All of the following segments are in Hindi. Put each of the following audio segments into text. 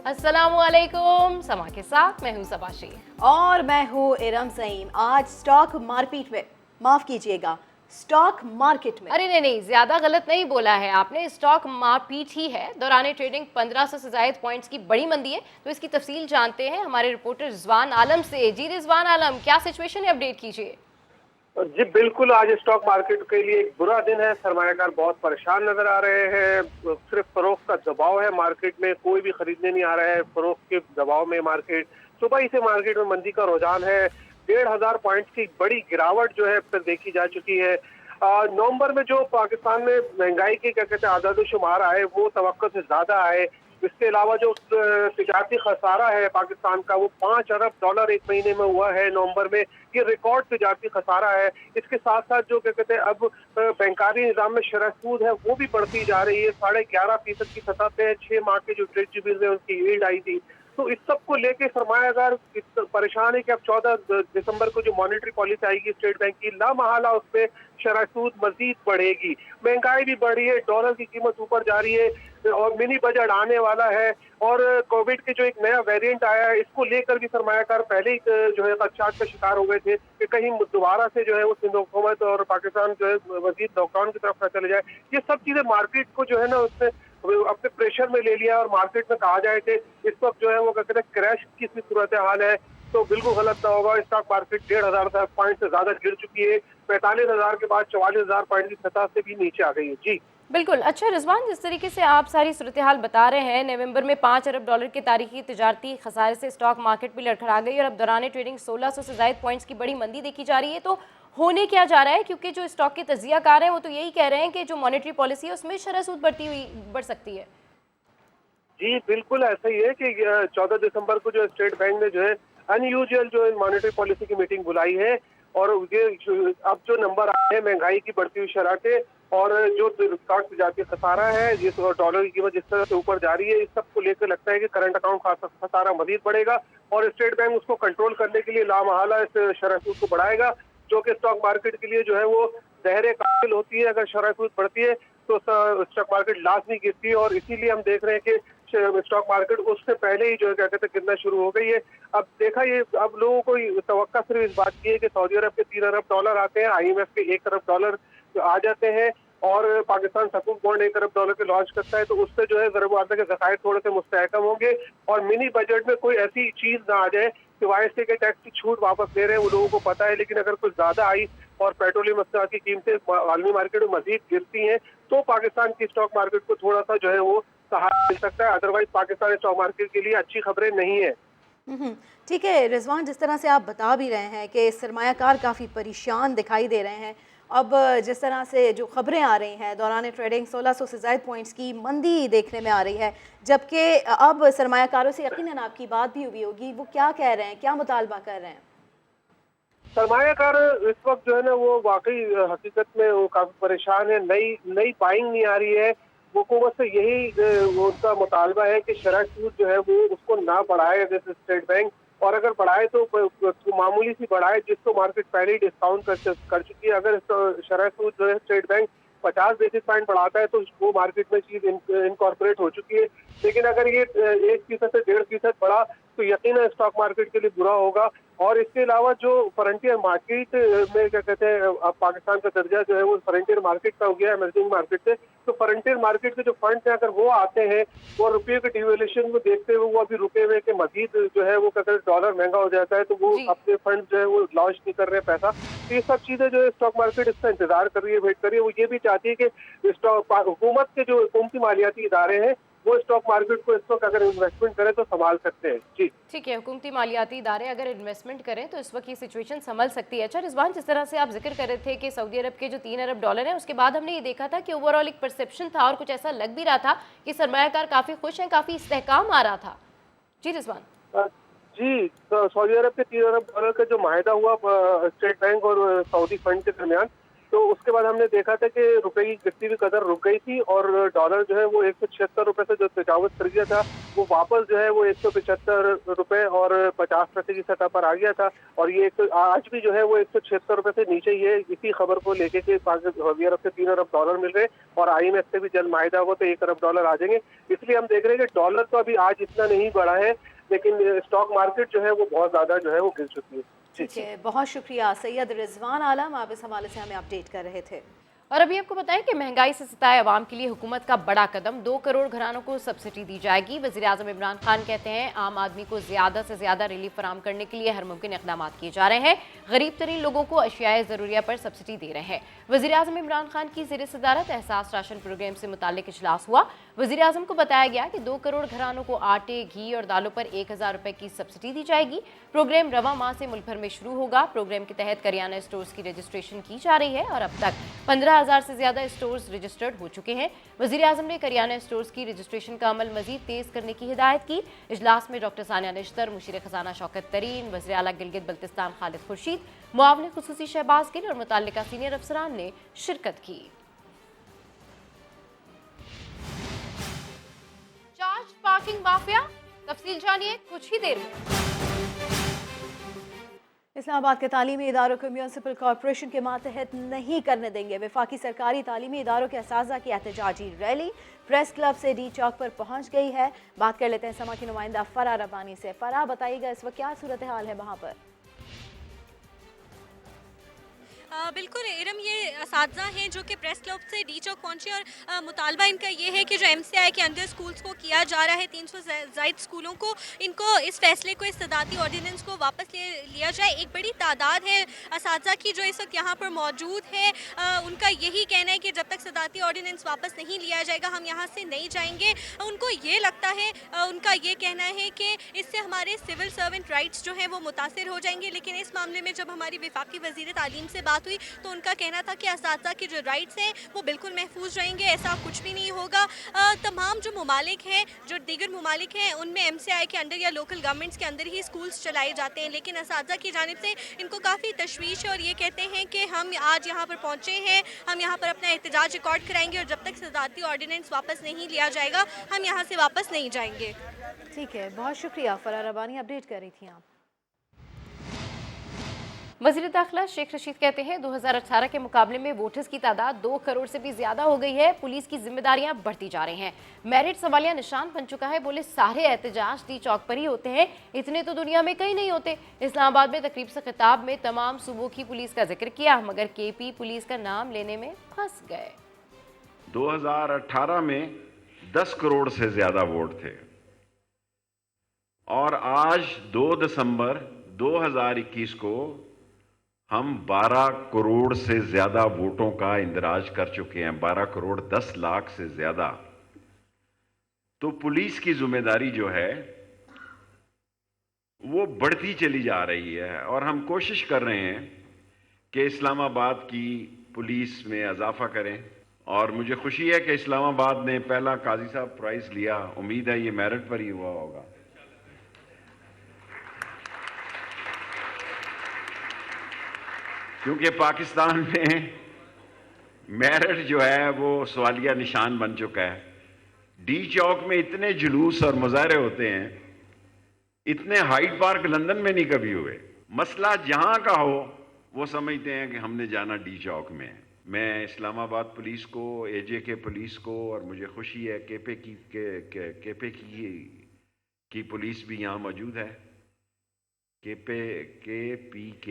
अस्सलामुअलैकुम, समा के साथ मैं हूं सबाशी और मैं हूँ इरम सईम। आज स्टॉक मार्केट में, माफ कीजिएगा, स्टॉक मार्केट में। अरे नहीं, ज्यादा गलत नहीं बोला है आपने, स्टॉक मारपीट ही है। दौरान ट्रेडिंग 1500 से ज्यादा पॉइंट्स की बड़ी मंदी है। तो इसकी तफसील जानते हैं हमारे रिपोर्टर रिजवान आलम से। जी रिजवान आलम, क्या सिचुएशन है, अपडेट कीजिए। जी बिल्कुल, आज स्टॉक मार्केट के लिए एक बुरा दिन है। सरमायाकार बहुत परेशान नजर आ रहे हैं। सिर्फ फरोख्त का दबाव है मार्केट में, कोई भी खरीदने नहीं आ रहा है। फरोख्त के दबाव में मार्केट सुबह ही से मार्केट में मंदी का रुझान है। 1500 पॉइंट्स की बड़ी गिरावट जो है अब तक देखी जा चुकी है। नवंबर में जो पाकिस्तान में महंगाई की क्या कहते हैं आदाद-ओ-शुमार आए, वो तवक्को से ज्यादा आए। इसके अलावा जो तिजारती खसारा है पाकिस्तान का, वो $5 अरब एक महीने में हुआ है नवंबर में। ये रिकॉर्ड तिजारती खसारा है। इसके साथ साथ जो क्या कहते हैं अब बैंकारी निजाम में शरह सूद है वो भी बढ़ती जा रही है। 11.5% की सतह पे 6 माह के जो ट्रेजरीज में उनकी यील्ड आई थी। तो इस सब को लेके सरमायादार परेशान है कि अब 14 दिसंबर को जो मॉनेटरी पॉलिसी आएगी स्टेट बैंक की, लामहला उसमें शरह सूद मजीद बढ़ेगी। महंगाई भी बढ़ी है, डॉलर की कीमत ऊपर जा रही है और मिनी बजट आने वाला है। और कोविड के जो एक नया वेरिएंट आया है, इसको लेकर भी सरमायाकार पहले ही जो है खदशात का शिकार हो गए थे कि कहीं दोबारा से जो है वो सिंध हुकूमत और पाकिस्तान जो है मजीद लॉकडाउन की तरफ न चले जाए। ये सब चीजें मार्केट को जो है ना उसने अपने प्रेशर में ले लिया और मार्केट में कहा जाए कि इस वक्त जो है वो कहते हैं क्रैश की सूरत हाल है, तो बिल्कुल गलत ना होगा। स्टॉक मार्केट 1500 पॉइंट से ज्यादा गिर चुकी है। 45,000 के बाद 44,000 पॉइंट की सतह से भी नीचे आ गई है। जी बिल्कुल। अच्छा रिजवान, जिस तरीके से आप सारी सूरत हाल बता रहे हैं, नवंबर में $5 अरब के तारीखी तिजारती खसारे से स्टॉक मार्केट भी लड़खड़ा गई और अब दौरान ट्रेडिंग 1600 से ज्यादा पॉइंट्स की बड़ी मंदी देखी जा रही है। तो होने क्या जा रहा है? क्योंकि जो स्टॉक के तजियाकार हैं वो तो यही कह रहे हैं कि जो मॉनेटरी पॉलिसी है उसमें शरह सूद बढ़ सकती है। जी बिल्कुल ऐसा ही है कि 14 दिसंबर को जो स्टेट बैंक ने जो है अनयूजुअल जो मॉनेटरी पॉलिसी की मीटिंग बुलाई है और ये अब जो नंबर आए हैं महंगाई की बढ़ती हुई शरह के और जो स्टॉक तिजारती खसारा है, जिस डॉलर की कीमत जिस तरह से ऊपर जा रही है, इस सब को लेकर लगता है कि करंट अकाउंट खसारा मजीद बढ़ेगा और स्टेट बैंक उसको कंट्रोल करने के लिए लामहला इस शरह सूद को बढ़ाएगा, जो कि स्टॉक मार्केट के लिए जो है वो जहर कातिल होती है। अगर शरह सूद बढ़ती है तो स्टॉक मार्केट लाजमी गिरती है और इसीलिए हम देख रहे हैं कि स्टॉक मार्केट उससे पहले ही जो है क्या कहते हैं गिरना शुरू हो गई है। अब देखा ये अब लोगों को तवक्का सिर्फ इस बात की है कि सऊदी अरब के $3 अरब आते हैं, IMF के $1 अरब आ जाते हैं और पाकिस्तान सकूक बॉन्ड $1 अरब के लॉन्च करता है, तो उससे जो है ज़रूरत के ज़खायर थोड़े से मुस्तहकम होंगे और मिनी बजट में कोई ऐसी चीज ना आ जाए सिवाय से कि टैक्स की छूट वापस ले रहे हैं, वो लोगों को पता है। लेकिन अगर कुछ ज्यादा आई और पेट्रोलियम मसनूआत की कीमतें आलमी मार्केट में मजीद गिरती हैं तो पाकिस्तान की स्टॉक मार्केट को थोड़ा सा जो है वो सहारा मिल सकता है। अदरवाइज पाकिस्तान स्टॉक मार्केट के लिए अच्छी खबरें नहीं है। ठीक है रिजवान, जिस तरह से आप बता भी रहे हैं कि सरमायाकार काफ़ी परेशान दिखाई दे रहे हैं। अब जिस तरह से जो खबरें आ रही हैं, दौरान ट्रेडिंग 1600 से ज़ायद पॉइंट्स की मंदी देखने में आ रही है, जबकि अब सरमायाकारों से यकीनन आपकी बात भी हुई होगी, वो क्या कह रहे हैं, क्या मुतालबा कर रहे हैं? सरमायाकार इस वक्त जो है ना वो वाकई हकीकत में वो काफी परेशान है। नई बाइंग नहीं आ रही है। हुकूमत से यही उनका मुतालबा है कि शरह सूद जो है वो उसको ना बढ़ाए जैसे स्टेट बैंक, और अगर बढ़ाए तो मामूली सी बढ़ाए जिसको मार्केट पहले ही डिस्काउंट कर चुकी है। अगर शरह सूद जो है स्टेट बैंक 50 बेसिस पॉइंट बढ़ाता है तो वो मार्केट में चीज इनकॉर्पोरेट हो चुकी है। लेकिन अगर ये 1% से 1.5% बढ़ा तो यकीन स्टॉक मार्केट के लिए बुरा होगा। और इसके अलावा जो फ्रंटियर मार्केट में क्या कहते हैं अब पाकिस्तान का दर्जा जो है वो फ्रंटियर मार्केट का हो गया इमर्जिंग मार्केट से, तो फ्रंटियर मार्केट के जो फंड है अगर वो आते हैं और रुपये के डिवेल्यूशन को देखते हुए वो अभी रुके हुए के मजीद जो है वो कहते हैं डॉलर महंगा हो जाता है तो वो अपने फंड जो है वो लॉन्च नहीं कर रहे हैं पैसा। तो ये सब चीजें जो है स्टॉक मार्केट इसका इंतजार कर रही है, वेट कर रही है। वो ये भी चाहती है कि हुकूमत के जो हुकूमती मालियाती इदारे हैं वो स्टॉक मार्केट को इस वक्त अगर इन्वेस्टमेंट करें तो संभाल सकते हैं। जी ठीक है, हुकूमती मालियाती इदारे अगर इन्वेस्टमेंट करें तो इस वक्त ये सिचुएशन संभल सकती है। अच्छा रिजवान, जिस तरह से आप जिक्र कर रहे थे कि सऊदी अरब के जो $3 अरब हैं, उसके बाद हमने ये देखा था कि ओवरऑल एक परसेप्शन था और कुछ ऐसा लग भी रहा था कि सरमायाकार काफ़ी खुश हैं, काफ़ी इस्तेहकाम आ रहा था। जी रिजवान। जी, तो सऊदी अरब के $3 अरब का जो माहिदा हुआ स्टेट बैंक और सऊदी फंड के दरमियान, तो उसके बाद हमने देखा था कि रुपए की गिरती हुई कदर रुक गई थी और डॉलर जो है वो 176 रुपए से जो तजावुज कर गया था वो वापस जो है वो 175 रुपए और 50 पैसे की सतह पर आ गया था। और ये आज भी जो है वो 176 रुपए से नीचे ही है। इसी खबर को लेके कि सऊदी अरब से 3 अरब डॉलर मिल रहे और IMF से भी जल्द माहिदा होगा तो 1 अरब डॉलर आ जाएंगे। इसलिए हम देख रहे हैं कि डॉलर तो अभी आज इतना नहीं बढ़ा है, लेकिन स्टॉक मार्केट जो है वो बहुत ज्यादा जो है वो गिर चुकी है। ठीक है, बहुत शुक्रिया सैयद रिजवान आलम, आप इस हवाले से हमें अपडेट कर रहे थे। और अभी आपको बताएं कि महंगाई से सताए अवाम के लिए हुकूमत का बड़ा कदम, 2 करोड़ घरानों को सब्सिडी दी जाएगी। वज़ीर आज़म इमरान खान कहते हैं आम आदमी को ज़्यादा से ज़्यादा रिलीफ फराहम करने के लिए हर मुमकिन इक़दाम किए जा रहे हैं। गरीब तरीन लोगों को अशियाए ज़रूरिया पर सब्सिडी दे रहे हैं। वज़ीर आज़म इमरान खान की ज़ेर सदारत एहसास राशन प्रोग्राम से मुताल्लिक इजलास हुआ। वज़ीर आज़म को बताया गया कि 2 करोड़ घरानों को आटे, घी और दालों पर 1000 रुपए की सब्सिडी दी जाएगी। प्रोग्राम रवा माह से मुल्क भर में शुरू होगा। प्रोग्राम के तहत करियाना स्टोर्स की रजिस्ट्रेशन की जा रही है और अब तक 15,000 से ज़्यादा स्टोर्स रजिस्टर्ड हो चुके हैं। वज़ीर आज़म ने करियाना स्टोर्स की रजिस्ट्रेशन का अमल मजीद तेज़ करने की हिदायत की। इजलास में डॉक्टर सानिया निश्तर, मुशीर खजाना शौकत तरीन, वज़ीर आला गिलगित बल्तिस्तान खालिद खुर्शीद, मुआविन खुसूसी शहबाज गिल और मुतल्लिका सीनियर अफसरान ने शिरकत की। चार्ज पार्किंग माफिया, तफसील जानिए कुछ ही देर में। इस्लामाबाद के तालीमी इदारों को म्यूनसिपल कॉरपोरेशन के मातहत नहीं करने देंगे। वफाकी सरकारी तालीमी इदारों के असातिज़ा की एहतजाजी रैली प्रेस क्लब से डी चौक पर पहुंच गई है। बात कर लेते हैं समा की नुमाइंदा फराह रब्बानी से। फराह, बताइएगा इस वक्त क्या सूरत हाल है वहाँ पर? बिल्कुल इरम, ये असातिज़ा हैं जो कि प्रेस क्लब से डी चौक पहुँचे और मुतालबा इनका ये है कि जो MCI के अंदर स्कूल्स को किया जा रहा है 300 ज़ायद स्कूलों को, इनको इस फैसले को, इस सदाती ऑर्डिनेंस को वापस लिया जाए। एक बड़ी तादाद है असातिज़ा की जो इस वक्त यहाँ पर मौजूद है। उनका यही कहना है कि जब तक सदाती ऑर्डिनेंस वापस नहीं लिया जाएगा हम यहाँ से नहीं जाएंगे। उनको ये लगता है, उनका ये कहना है कि इससे हमारे सिविल सर्वेंट राइट्स जो हैं वो मुतासर हो जाएंगे। लेकिन इस मामले में जब हमारी वफाकी वज़ीर तालीम से बात हुई तो उनका कहना था कि असातिज़ा के जो राइट्स हैं वो बिल्कुल महफूज रहेंगे, ऐसा कुछ भी नहीं होगा। तमाम जो ममालिक हैं, जो दीगर ममालिक हैं, उनमें MCI के अंदर या लोकल गवर्नमेंट्स के अंदर ही स्कूल्स चलाए जाते हैं। लेकिन असातिज़ा की जानिब से इनको काफ़ी तशवीश है और ये कहते हैं कि हम आज यहाँ पर पहुँचे हैं, हम यहाँ पर अपना एहतजाज रिकॉर्ड कराएंगे और जब तक सदाती ऑर्डिनेंस वापस नहीं लिया जाएगा हम यहाँ से वापस नहीं जाएंगे। ठीक है, बहुत शुक्रिया फराह रब्बानी, अपडेट कर रही थी आप। वज़ीर दाखिला शेख रशीद कहते हैं 2018 के मुकाबले में वोटर्स की तादाद 2 करोड़ से भी ज्यादा हो गई है। पुलिस की जिम्मेदारियां बढ़ती जा रही हैं। मेरिट सवालिया निशान बन चुका है। बोले सारे एहतजाज डी चौक पर ही होते हैं, इतने तो दुनिया में कहीं नहीं होते। इस्लामाबाद में तकरीब से खिताब में तमाम सूबों की पुलिस का जिक्र किया, मगर KP पुलिस का नाम लेने में फंस गए। 2018 में 10 करोड़ से ज्यादा वोट थे और आज 2 दिसंबर 2021 को हम 12 करोड़ से ज्यादा वोटों का इंदराज कर चुके हैं, 12 करोड़ 10 लाख से ज्यादा। तो पुलिस की जिम्मेदारी जो है वो बढ़ती चली जा रही है और हम कोशिश कर रहे हैं कि इस्लामाबाद की पुलिस में इजाफा करें। और मुझे खुशी है कि इस्लामाबाद ने पहला काजी साहब प्राइज लिया, उम्मीद है ये मेरिट पर ही हुआ होगा। क्योंकि पाकिस्तान में मेरिट जो है वो सवालिया निशान बन चुका है। डी चौक में इतने जुलूस और मुजाहरे होते हैं, इतने हाइड पार्क लंदन में नहीं कभी हुए। मसला जहां का हो वो समझते हैं कि हमने जाना डी चौक में। मैं इस्लामाबाद पुलिस को, AJK पुलिस को, और मुझे खुशी है KP की पुलिस भी यहाँ मौजूद है। KPK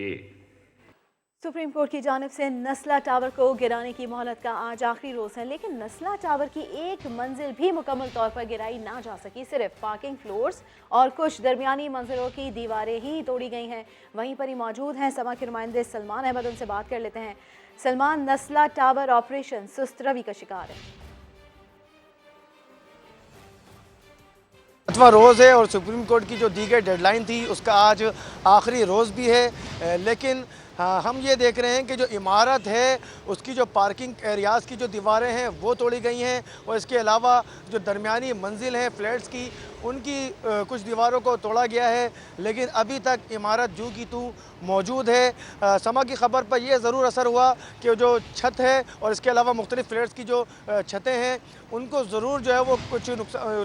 सुप्रीम कोर्ट की जानिब से नस्ला टावर को गिराने की मोहलत का आज आखिरी रोज़ है, लेकिन नस्ला टावर की एक मंजिल भी मुकम्मल तौर पर गिराई ना जा सकी। सिर्फ पार्किंग फ्लोर्स और कुछ दरमियानी मंजिलों की दीवारें ही तोड़ी गई हैं। वहीं पर ही मौजूद हैं समा के नुमाइंदे सलमान अहमद, उनसे बात कर लेते हैं। सलमान, नस्ला टावर ऑपरेशन सुस्त रवि का शिकार है। 8वां रोज़ है और सुप्रीम कोर्ट की जो दी गई डेडलाइन थी उसका आज आखिरी रोज़ भी है, लेकिन हम ये देख रहे हैं कि जो इमारत है उसकी जो पार्किंग एरियाज़ की जो दीवारें हैं वो तोड़ी गई हैं और इसके अलावा जो दरमियानी मंजिल हैं फ्लैट्स की उनकी कुछ दीवारों को तोड़ा गया है, लेकिन अभी तक इमारत जू की तू मौजूद है। समा की खबर पर यह ज़रूर असर हुआ कि जो छत है और इसके अलावा मुख्तलिफ़ फ्लैट्स की जो छतें हैं उनको ज़रूर जो है वो कुछ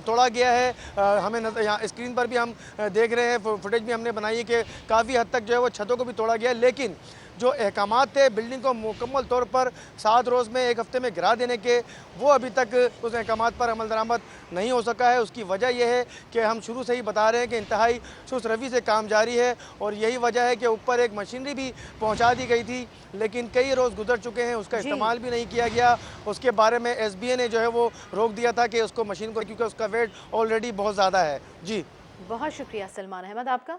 तोड़ा गया है। हमें यहाँ स्क्रीन पर भी हम देख रहे हैं, फुटेज भी हमने बनाई है कि काफ़ी हद तक जो है वो छतों को भी तोड़ा गया है, लेकिन जो अहकामात थे बिल्डिंग को मुकम्मल तौर पर 7 रोज़ में 1 हफ़्ते में गिरा देने के, वो अभी तक उस अहकामात पर अमल दरामद नहीं हो सका है। उसकी वजह यह है कि हम शुरू से ही बता रहे हैं कि इंतहाई सुस्त रवि से काम जारी है और यही वजह है कि ऊपर एक मशीनरी भी पहुंचा दी गई थी, लेकिन कई रोज़ गुजर चुके हैं, उसका इस्तेमाल भी नहीं किया गया। उसके बारे में SBA ने जो है वो रोक दिया था कि उसको मशीन को, क्योंकि उसका वेट ऑलरेडी बहुत ज़्यादा है। जी बहुत शुक्रिया सलमान अहमद आपका।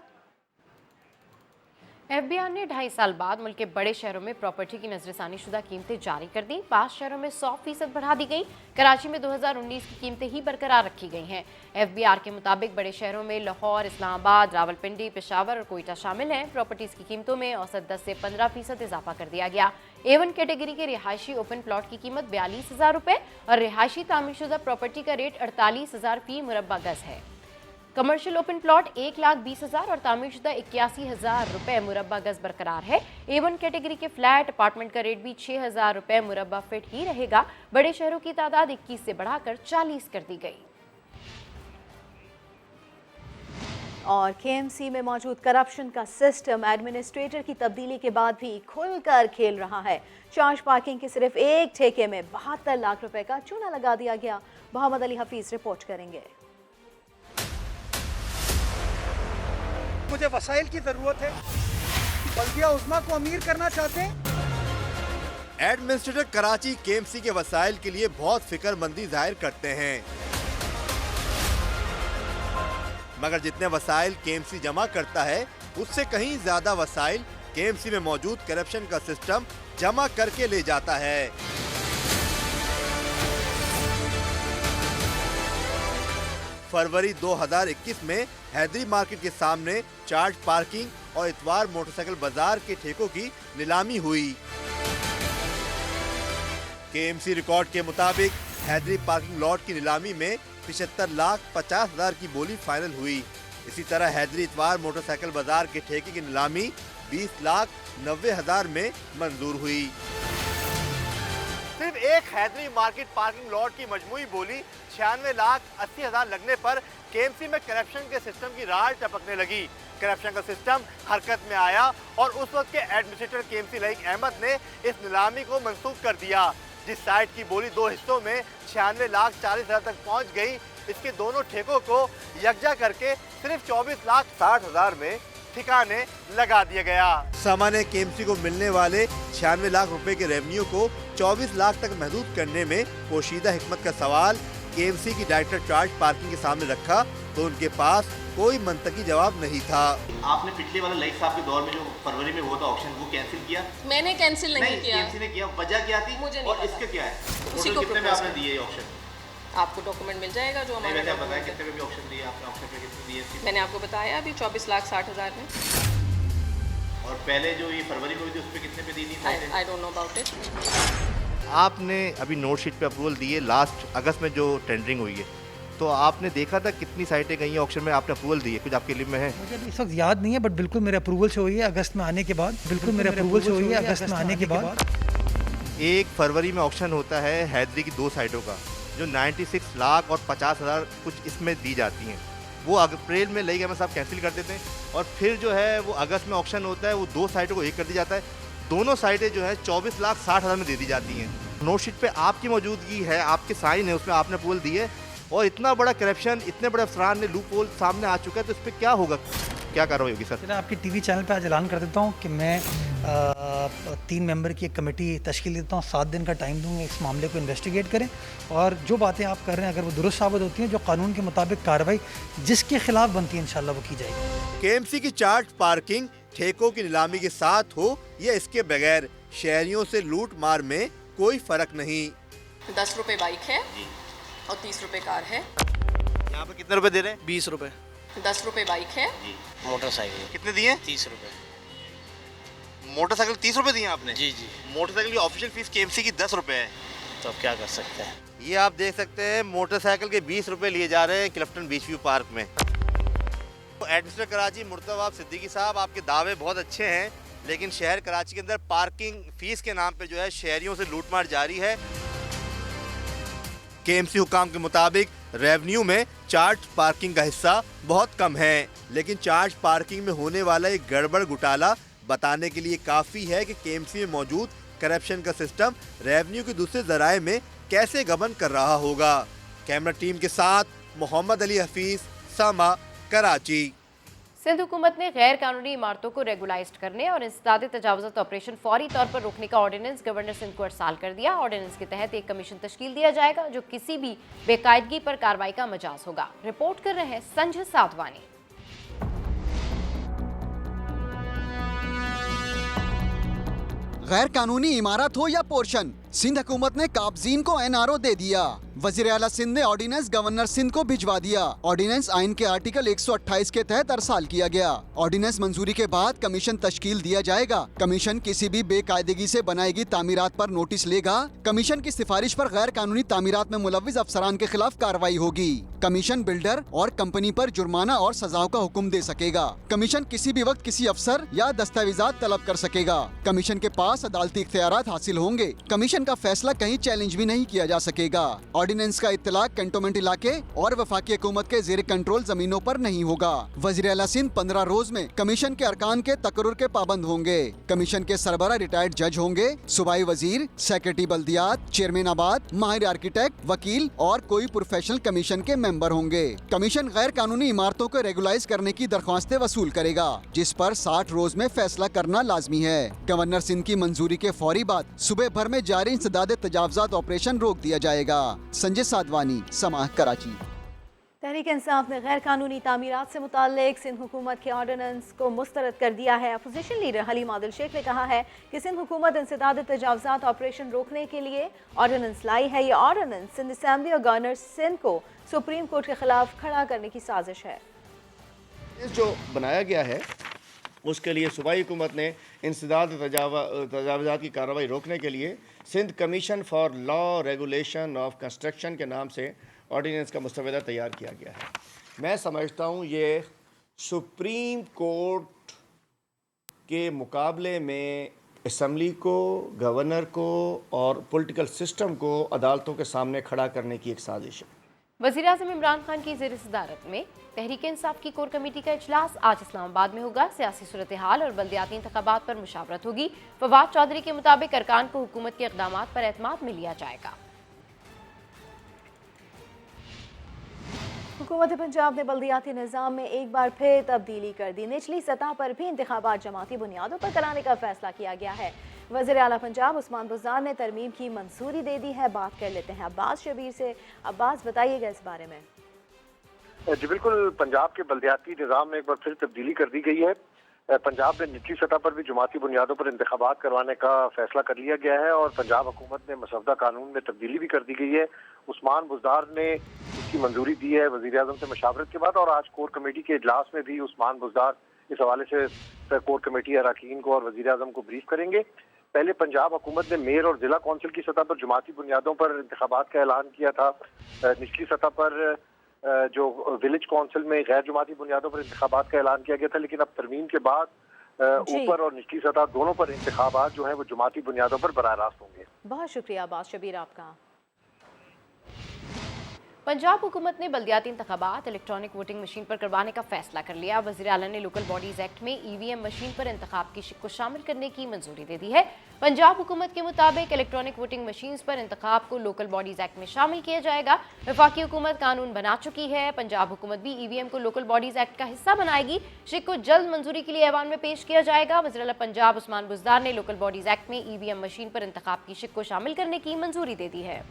FBI ने 2.5 साल बाद मुल्क के बड़े शहरों में प्रॉपर्टी की नजरसानी शुदा कीमतें जारी कर दी। 5 शहरों में 100% बढ़ा दी गई। कराची में 2019 की कीमतें ही बरकरार रखी गई हैं। FBR के मुताबिक बड़े शहरों में लाहौर, इस्लामाबाद, रावलपिंडी, पेशावर और कोयटा शामिल हैं। प्रॉपर्टीज की कीमतों में औसत 10 से 15% इजाफा कर दिया गया। A1 कैटेगरी के रिहायशी ओपन प्लॉट की कीमत 42,000 रुपये और रिहायशी तामीरशुदा प्रॉपर्टी का रेट 48,000 फी मुरब्बा गज है। कमर्शियल ओपन प्लॉट 1,20,000 और तामीरशुदा 81,000 रुपये मुरब्बा गज बरकरार है। A1 कैटेगरी के फ्लैट अपार्टमेंट का रेट भी 6,000 रुपये मुरब्बा फिट ही रहेगा। बड़े शहरों की तादाद 21 से बढ़ाकर 40 कर दी गई। और KMC में मौजूद करप्शन का सिस्टम एडमिनिस्ट्रेटर की तब्दीली के बाद भी खुलकर खेल रहा है। चार्ज पार्किंग के सिर्फ एक ठेके में 72 लाख रुपए का चूना लगा दिया गया। मोहम्मद अली हफीज रिपोर्ट करेंगे। मुझे वसाइल की जरूरत है, बल्दिया उस्मा को अमीर करना चाहते हैं। एडमिनिस्ट्रेटर कराची KMC के वसाइल के लिए बहुत फिक्रमंदी जाहिर करते हैं, मगर जितने वसाइल KMC जमा करता है उससे कहीं ज्यादा वसाइल KMC में मौजूद करप्शन का सिस्टम जमा करके ले जाता है। फरवरी 2021 में हैदरी मार्केट के सामने चार्ज पार्किंग और इतवार मोटरसाइकिल बाजार के ठेकों की नीलामी हुई। KMC रिकॉर्ड के मुताबिक हैदरी पार्किंग लॉट की नीलामी में 75,50,000 की बोली फाइनल हुई। इसी तरह हैदरी इतवार मोटरसाइकिल बाजार के ठेके की नीलामी 20,90,000 में मंजूर हुई। सिर्फ एक हैदरी मार्केट पार्किंग लॉट की मजमूई बोली 96,80,000 लगने पर KMC में करप्शन के सिस्टम की रार टपकने लगी। करप्शन का सिस्टम हरकत में आया और उस वक्त के एडमिनिस्ट्रेटर KMC लईक अहमद ने इस नीलामी को मंसूख कर दिया। जिस साइट की बोली 2 हिस्सों में 96,40,000 तक पहुंच गई, इसके दोनों ठेकों को यकजा करके सिर्फ 24,60,000 में ठिकाने लगा दिया गया। समा ने KMC को मिलने वाले 96 लाख रुपए के रेवेन्यू को 24 लाख तक महदूद करने में पोशीदा हिकमत का सवाल KMC की डायरेक्टर चार्ज पार्किंग के सामने रखा तो उनके पास कोई मंतकी जवाब नहीं था। आपने पिछले वाले लाइक साहब के दौर में जो फरवरी में हुआ था ऑक्शन, वो कैंसिल किया? मैंने कैंसिल नहीं किया। KMC ने किया। वजह क्या थी? मुझे और इसका क्या है? उसी को कितने में आपने दिए ऑक्शन? आपको डॉक्यूमेंट मिल जाएगा जो हमारे बताया कितने में भी ऑक्शन दिए आपने? ऑक्शन पे कितने दिए? मैंने आपको बताया अभी 24,60,000 में। और पहले जो ये फरवरी में हुई थी उस पे कितने पे दी थी? I don't know about it. आपने अभी नोट शीट पे अप्रूवल दिए, लास्ट अगस्त में जो टेंडरिंग हुई है, तो आपने देखा था कितनी साइटें गई हैं ऑक्शन में, आपने अप्रूवल दिए, कुछ आपके लिस्ट में है? मुझे इस वक्त याद नहीं है, बट बिल्कुल मेरे अप्रूवल से हुई है अगस्त में आने के बाद। बिल्कुल मेरे अप्रूवल से हुई है अगस्त में आने के बाद। 1 फरवरी में ऑक्शन होता है हैदरी की 2 साइटों का, जो 96 लाख और 50,000 कुछ इसमें दी जाती हैं। वो अप्रैल में लई गए साहब कैंसिल कर देते हैं और फिर जो है वो अगस्त में ऑक्शन होता है, वो 2 साइटों को एक कर दिया जाता है। दोनों साइटें जो है 24,60,000 में दे दी जाती हैं। नोट शीट पे आपकी मौजूदगी है, आपके साइन है, उसमें आपने अप्रूवल दी है और इतना बड़ा करप्शन, इतने बड़े अफसरान ने लूप होल सामने आ चुका है, तो इस पर क्या होगा, क्या कार्रवाई होगी? सर मैं आपकी TV चैनल पे आज ऐलान कर देता हूँ कि मैं 3 मेंबर की एक कमेटी तश्कील देता हूँ, 7 दिन का टाइम दूँगा, इस मामले को इन्वेस्टिगेट करें और जो बातें आप कर रहे हैं अगर वो दुरुस्त साबित होती हैं, जो कानून के मुताबिक कार्रवाई जिसके खिलाफ बनती है इंशाल्लाह वो की जाएगी। KMC की चार्ज पार्किंग ठेकों की नीलामी के साथ हो या इसके बगैर, शहरियों से लूट मार में कोई फर्क नहीं। 10 रुपए बाइक है और 30 रुपए कार है। यहाँ पे कितने रुपए दे रहे हैं? 20 रुपए। 10 रुपए बाइक है। मोटरसाइकिल कितने दिए? 30 रुपए। मोटरसाइकिल 30 रुपए दिए आपने? जी जी। मोटरसाइकिल की ऑफिशियल फीस केएमसी की 10 रुपए है। तो अब क्या कर सकते हैं। ये आप देख सकते हैं मोटरसाइकिल के 20 रुपए लिए जा रहे हैं क्लिफ्टन बीच व्यू पार्क में। तो एडमिनिस्ट्रेटर कराची मुर्तज़ा सिद्दीकी साहब, आपके दावे बहुत अच्छे हैं, लेकिन शहर कराची के अंदर पार्किंग फीस के नाम पे जो है शहरियों से लूटमार जारी है। केएमसी हुकाम के मुताबिक रेवेन्यू में चार्ज पार्किंग का हिस्सा बहुत कम है, लेकिन चार्ज पार्किंग में होने वाला एक गड़बड़ घोटाला बताने के लिए काफ़ी है कि केएमसी में मौजूद करप्शन का सिस्टम रेवेन्यू के दूसरे जराए में कैसे गबन कर रहा होगा। कैमरा टीम के साथ मोहम्मद अली हफीज, समा, कराची। सिंध हुकूमत ने गैर कानूनी इमारतों को रेगुलाइज करने और इंसदाद तजावुज़ात ऑपरेशन फौरी तौर पर रोकने का ऑर्डिनेंस गवर्नर सिंध को अरसाल कर दिया। ऑर्डिनेंस के तहत एक कमीशन तश्कील दिया जाएगा जो किसी भी बेकायदगी पर कार्रवाई का मजाज होगा। रिपोर्ट कर रहे हैं संजय साधवानी। गैर कानूनी इमारत हो या पोर्शन, सिंध हुकूमत ने काबजीन को एनआरओ दे दिया। वजीर आला सिंध ने ऑर्डिनेंस गवर्नर सिंध को भिजवा दिया। ऑर्डिनेंस आइन के आर्टिकल 128 के तहत अरसाल किया गया। ऑर्डिनेंस मंजूरी के बाद कमीशन तश्कील दिया जाएगा। कमीशन किसी भी बेकायदगी से बनाएगी तामीरात पर नोटिस लेगा। कमीशन की सिफारिश पर गैर कानूनी तामीरात में मुलव्विस अफसरान के खिलाफ कार्रवाई होगी। कमीशन बिल्डर और कंपनी पर जुर्माना और सजाओं का हुक्म दे सकेगा। कमीशन किसी भी वक्त किसी अफसर या दस्तावेजात तलब कर सकेगा। कमीशन के पास अदालती इख्तियारात हासिल होंगे। कमीशन का फैसला कहीं चैलेंज भी नहीं किया जा सकेगा। ऑर्डिनेंस का इत्तलाक कैंटोनमेंट इलाके और वफाकी हुकूमत के जेर कंट्रोल जमीनों पर नहीं होगा। वज़ीर आला सिंध 15 रोज में कमीशन के अरकान के तकर्रुर के पाबंद होंगे। कमीशन के सरबरा रिटायर्ड जज होंगे। सूबाई वजीर, सेक्रेटरी बल्दियात, चेयरमैन आबाद, माहिर आर्किटेक्ट, वकील और कोई प्रोफेशनल कमीशन के मेंबर होंगे। कमीशन गैर कानूनी इमारतों को रेगुलाइज करने की दरख्वास्तें वसूल करेगा, जिस पर 60 रोज में फैसला करना लाजमी है। गवर्नर सिंध की मंजूरी के फौरी बाद सुबह भर में जारी इंसदाद तजावुज़ात ऑपरेशन रोक दिया जाएगा। संजय साधवानी, समाह, कराची। तहरीक इंसाफ ने गैर कानूनी तामीरात से मुताल्लिक सिंध हुकूमत के ऑर्डिनेंस को मुस्तरद कर दिया है। अपोजिशन लीडर हलीम आदिल शेख ने कहा है कि सिंध हुकूमत इंसदाद तजावुज़ात ऑपरेशन रोकने के लिए ऑर्डिनेंस लाई है। ये ऑर्डिनेंस सिंध असेंबली और गवर्नर सिंध को सुप्रीम कोर्ट के खिलाफ खड़ा करने की साजिश है। जो बनाया गया है उसके लिए सूबाई हुकूमत ने इंसदाद तजावुज़ात की कार्रवाई रोकने के लिए Sindh commission for law regulation of construction के नाम से ऑर्डिनेंस का मुस्तवदा तैयार किया गया है। मैं समझता हूँ ये सुप्रीम कोर्ट के मुकाबले में असम्बली को, गवर्नर को और पॉलिटिकल सिस्टम को अदालतों के सामने खड़ा करने की एक साजिश है। वज़ीर आज़म इमरान खान की ज़ेर सदारत में तहरीक इंसाफ की कोर कमेटी का इजलास आज इस्लामाबाद में होगा। सियासी सूरत हाल और बल्दियाती इंतखाबात पर मुशावरत होगी। फवाद चौधरी के मुताबिक अरकान को हुकूमत के इक़दामात पर एतमाद में लिया जाएगा। हुकूमत पंजाब ने बल्दियाती निज़ाम में एक बार फिर तब्दीली कर दी। निचली सतह पर भी इंतखाबात जमाती बुनियादों पर कराने का फैसला किया गया है। वज़ीर आला पंजाब उस्मान बुज़दार ने तरमीम की मंजूरी दे दी है। बात कर लेते हैं अब्बास शबीर से। अब्बास, बताइएगा इस बारे में। जी बिल्कुल, पंजाब के बल्दियाती निज़ाम में एक बार फिर तब्दीली कर दी गई है। पंजाब में निचली सतह पर भी जमाती बुनियादों पर इंतखाबात करवाने का फैसला कर लिया गया है और पंजाब हुकूमत ने मसौदा कानून में तब्दीली भी कर दी गई है। उस्मान बुज़दार ने इसकी मंजूरी दी है वज़ीर आज़म से मशावरत के बाद, और आज कोर कमेटी के इजलास में भी उस्मान बुज़दार इस हवाले से कोर कमेटी अरकान को और वज़ीर आज़म को ब्रीफ करेंगे। पहले पंजाब हुकूमत ने मेयर और जिला कौंसिल की सतह पर जमाती बुनियादों पर इंतखाबात का ऐलान किया था। निचली सतह पर जो विलेज कौंसिल में गैर जमाती बुनियादों पर इंतखाबात का ऐलान किया गया था, लेकिन अब तरमीम के बाद ऊपर और निचली सतह दोनों पर इंतखाबात जो है वो जमाती बुनियादों पर बराह रास्त होंगे। बहुत शुक्रिया अब्बास शबीर आपका। पंजाब हुकूमत ने बल्दियाती इंतखाबात इलेक्ट्रॉनिक वोटिंग मशीन पर करवाने का फैसला कर लिया। वज़ीर आला ने लोकल बॉडीज़ एक्ट में EVM मशीन पर इंतखाब की शिक को शामिल करने की मंजूरी दे दी है। पंजाब हुकूमत के मुताबिक इलेक्ट्रॉनिक वोटिंग मशीन पर इंतखाब को लोकल बॉडीज़ एक्ट में शामिल किया जाएगा। वफाकी हुकूमत कानून बना चुकी है। पंजाब हुकूमत भी EVM को लोकल बॉडीज़ एक्ट का हिस्सा बनाएगी। शिक को जल्द मंजूरी के लिए ऐवान में पेश किया जाएगा। वज़ीर आला पंजाब उस्मान बुज़दार ने लोकल बॉडीज़ एक्ट में EVM मशीन पर इंतखाब की शिक को शामिल करने की मंजूरी दे दी है।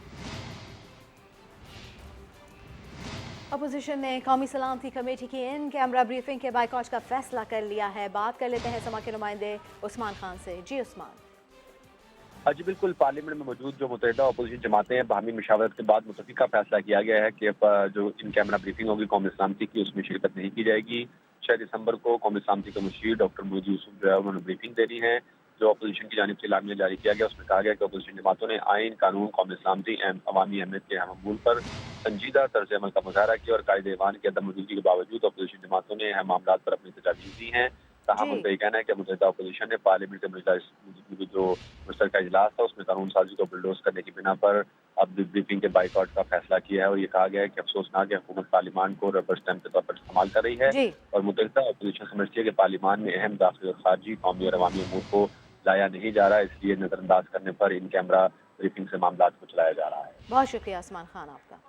अपोजिशन ने कौमी सलामती कमेटी की इन कैमरा ब्रीफिंग के बाइकॉट का फैसला कर लिया है। बात कर लेते हैं समा के नुमाइंदे उस्मान खान से। जी उस्मान। जी बिल्कुल, पार्लियामेंट में मौजूद जो मुतहदा अपोजिशन जमातें हैं, बाहमी मशावरत के बाद मुतफ़िका फैसला किया गया है कि अब जो इन कैमरा ब्रीफिंग होगी कौमी सलामती की, उसमें शिरकत नहीं की जाएगी। 6 दिसंबर को कौमी सलामती के मुशीर डॉक्टर मोदी यूसुफ जो है उन्होंने ब्रीफिंग देनी है। जो अपोजिशन की जानिब से इलामिया जारी किया गया, उसमें कहा गया कि अपोजिशन जमातों ने आइन, कानून, कौमी सलामती एवं अवामी अहमियत के अहम अमूल पर संजीदा तर्ज अमल का मुजाहरा किया और कायदे ईवान की अदम मौजूदगी के बावजूद अपोजिशन जमातों ने अहम मामला पर अपनी तजावीज़ दी हैं। ताहम उनका ये कहना है कि मुतहदा अपोजिशन ने पार्लियामेंट के जो मुश्तरका इजलास था उसमें कानून साजी को बुलडोज करने की बिना पर अब ब्रीफिंग के बाइकआउट का फैसला किया है और ये कहा गया है कि अफसोसनाक है हुकूमत पार्लियामान को रबर स्टैम्प के तौर पर इस्तेमाल कर रही है और मुतहदा अपोजिशन समझती है कि पार्लियामान में अहम दाखिली और खारजी, कौमी और अवामी अमूर को लाया नहीं जा रहा, इसलिए नजरअंदाज करने पर इन कैमरा ब्रीफिंग से मामला को चलाया जा रहा है। बहुत शुक्रिया आसमान खान आपका।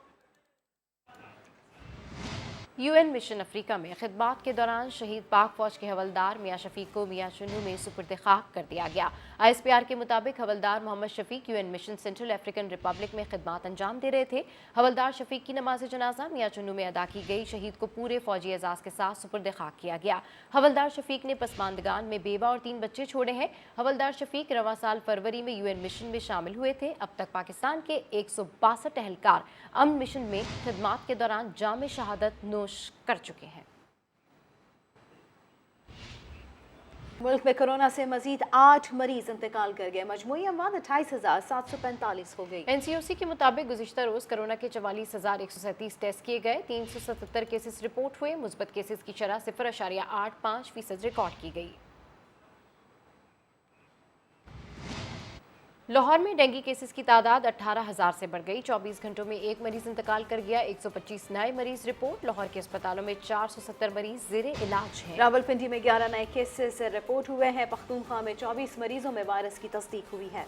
यूएन मिशन अफ्रीका में खिदमात के दौरान शहीद पाक फौज के हवलदार मियाँ शफीक को मियाँ चुन्नू में सुपुर्द खाक कर दिया गया। ISPR के मुताबिक हवलदार Mohammad Shafiq UN mission Central African Republic में खिदमात अंजाम दे रहे थे। हवलदार शफीक की नमाज जनाजा मियाँ चुन्नू में अदा की गई। शहीद को पूरे फौजी एजाज के साथ सुपुर्द खाक किया गया। हवलदार शफीक ने पसमानदगान में बेवा और 3 बच्चे छोड़े हैं। हवलदार शफीक रवां साल फरवरी में यूएन मिशन में शामिल हुए थे। अब तक पाकिस्तान के 162 एहलकार अमन मिशन में खिदमात के दौरान जाम शहादत नोश कर चुके हैं। मुल्क में कोरोना से मजीद 8 मरीज इंतकाल कर गए। मजमूई अमवात 28,745 हो गई। NCOC के मुताबिक गुज़िश्ता रोज कोरोना के 44,137 टेस्ट किए गए। 377 केसेस रिपोर्ट हुए। मुस्बत केसेस की शरह 0.85% रिकॉर्ड की गई। लाहौर में डेंगू केसेस की तादाद 18,000 से बढ़ गई। 24 घंटों में 1 मरीज इंतकाल कर गया। 125 नए मरीज रिपोर्ट। लाहौर के अस्पतालों में 470 मरीज ज़ेरे इलाज हैं। रावलपिंडी में 11 नए केसेस रिपोर्ट हुए हैं। पख्तूनख्वा में 24 मरीजों में वायरस की तस्दीक हुई है।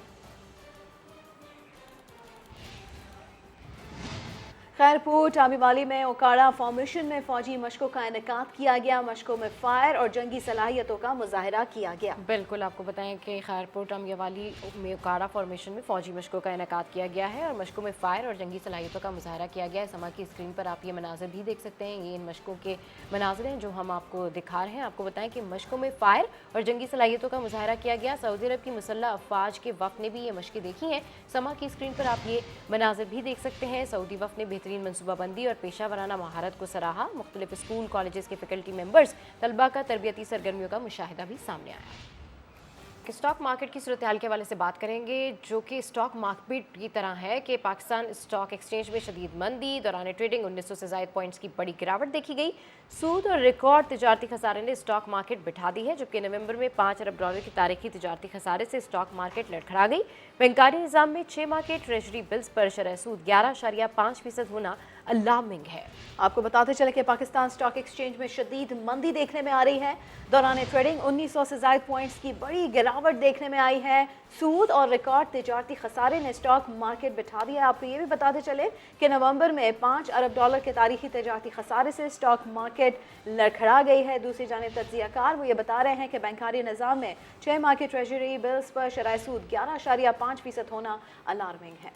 खैरपुर टामीवाली में ओकाड़ा फॉर्मेशन में फौजी मशकों का इनेकाद किया गया। मशकों में फायर और जंगी सलाहियतों का मुजाहिरा किया गया। बिल्कुल, आपको बताएं कि खैरपुर टामीवाली में ओकाड़ा फॉर्मेशन में फौजी मशकों का इनेकाद किया गया है और मशकों में फायर और जंगी सलाहियतों का मुजाहिरा किया गया है। समा की स्क्रीन पर आप ये मनाजिर भी देख सकते हैं। ये इन मशकों के मनाजिर हैं जो हम आपको दिखा रहे हैं। आपको बताएं कि मशकों में फायर और जंगी सलाहियतों का मुजाहिरा किया गया। सऊदी अरब की मुसल्लह अफवाज के वफ़द ने भी ये मशकें देखी हैं। समा की स्क्रीन पर आप ये मनाजिर भी देख सकते हैं। सऊदी वफ़द ने बेहतरीन मनसूबाबंदी और पेशा वराना महारत को सराहा। मुख्तलिफ स्कूल कॉलेजेस के फैकल्टी मेंबर्स तलबा का तरबियती सरगर्मियों का मुशाहिदा भी सामने आया। स्टॉक मार्केट की सूरत हाल के हवाले से बात करेंगे, जो कि स्टॉक मार्केट की तरह है कि पाकिस्तान स्टॉक एक्सचेंज में शदीद मंदी। दौरान ट्रेडिंग 1900 से ज़ायद पॉइंट्स की बड़ी गिरावट देखी गई। सूद और रिकॉर्ड तिजारती खसारे ने स्टॉक मार्केट बिठा दी है, जबकि नवंबर में $5 अरब की तारीखी तिजारती खसारे से स्टॉक मार्केट लड़खड़ा गई। बैंकारी निज़ाम में 6 माह के ट्रेजरी बिल्स पर शरह सूद 11.5% होना अलार्मिंग है। आपको बताते चले कि पाकिस्तान स्टॉक एक्सचेंज में शदीद मंदी देखने में आ रही है। दौरान ट्रेडिंग 1900 से ज़ायद पॉइंट्स की बड़ी गिरावट देखने में आई है। सूद और रिकॉर्ड तिजारती खसारे ने स्टॉक मार्केट बिठा दिया। आपको ये भी बताते चले कि नवंबर में $5 अरब के तारीखी तिजारती खसारे से स्टॉक मार्केट लड़खड़ा गई है। दूसरी जानिब तज्जियाकार वो ये बता रहे हैं कि बैंकारी निज़ाम में 6 माह के ट्रेजरी बिल्स पर शरह सूद 11.5% होना अलार्मिंग है।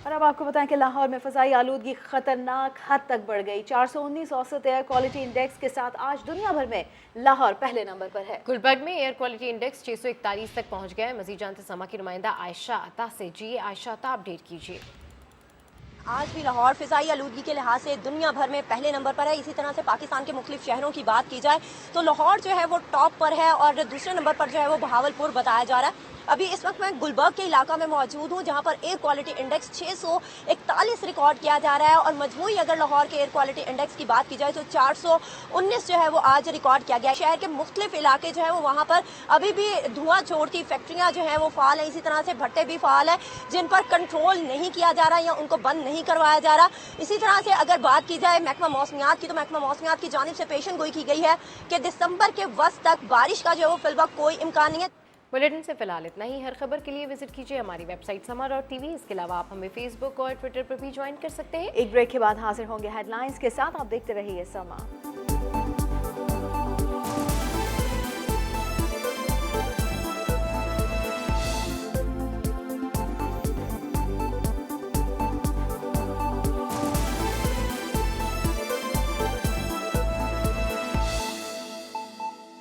और अब आपको बताएं कि लाहौर में फ़ज़ाई आलूदगी खतरनाक हद तक बढ़ गई। 419 औसत एयर क्वालिटी इंडेक्स के साथ आज दुनिया भर में लाहौर पहले नंबर पर है। गुलबर्ग में एयर क्वालिटी इंडेक्स 641 तक पहुंच गया है। मजीद जानते समा की नुमाइंदा आयशा अता से। जी आयशा अता, अपडेट कीजिए। आज भी लाहौर फ़िज़ाई आलूदगी के लिहाज से दुनिया भर में पहले नंबर पर है। इसी तरह से पाकिस्तान के मुख्तलिफ शहरों की बात की जाए तो लाहौर जो है वो टॉप पर है और दूसरे नंबर पर जो है वो बहावलपुर बताया जा रहा है। अभी इस वक्त मैं गुलबर्ग के इलाका में मौजूद हूँ, जहाँ पर एयर क्वालिटी इंडेक्स 641 रिकॉर्ड किया जा रहा है और मजमूई अगर लाहौर के एयर क्वालिटी इंडेक्स की बात की जाए तो 419 जो है वो आज रिकॉर्ड किया गया। शहर के मुख्तलिफ इलाके जो है वो वहाँ पर अभी भी धुआं छोड़ती फैक्ट्रियाँ जो है वो फाल है। इसी तरह से भट्टे भी फाल है जिन पर कंट्रोल नहीं किया जा रहा या उनको बंद नहीं करवाया जा रहा। इसी तरह से अगर बात की जाए महकमा मौसमियात की तो महकमा मौसमियात की जानिब से पेशन गोई की गई है कि दिसंबर के वस्त तक बारिश का जो है वो फिलवक्त कोई इम्कान नहीं है। बुलेटिन से फिलहाल इतना ही। हर खबर के लिए विजिट कीजिए हमारी वेबसाइट sama.tv। इसके अलावा आप हमें फेसबुक और ट्विटर पर भी ज्वाइन कर सकते हैं। एक ब्रेक के बाद हाजिर होंगे हेडलाइंस के साथ। आप देखते रहिए समा।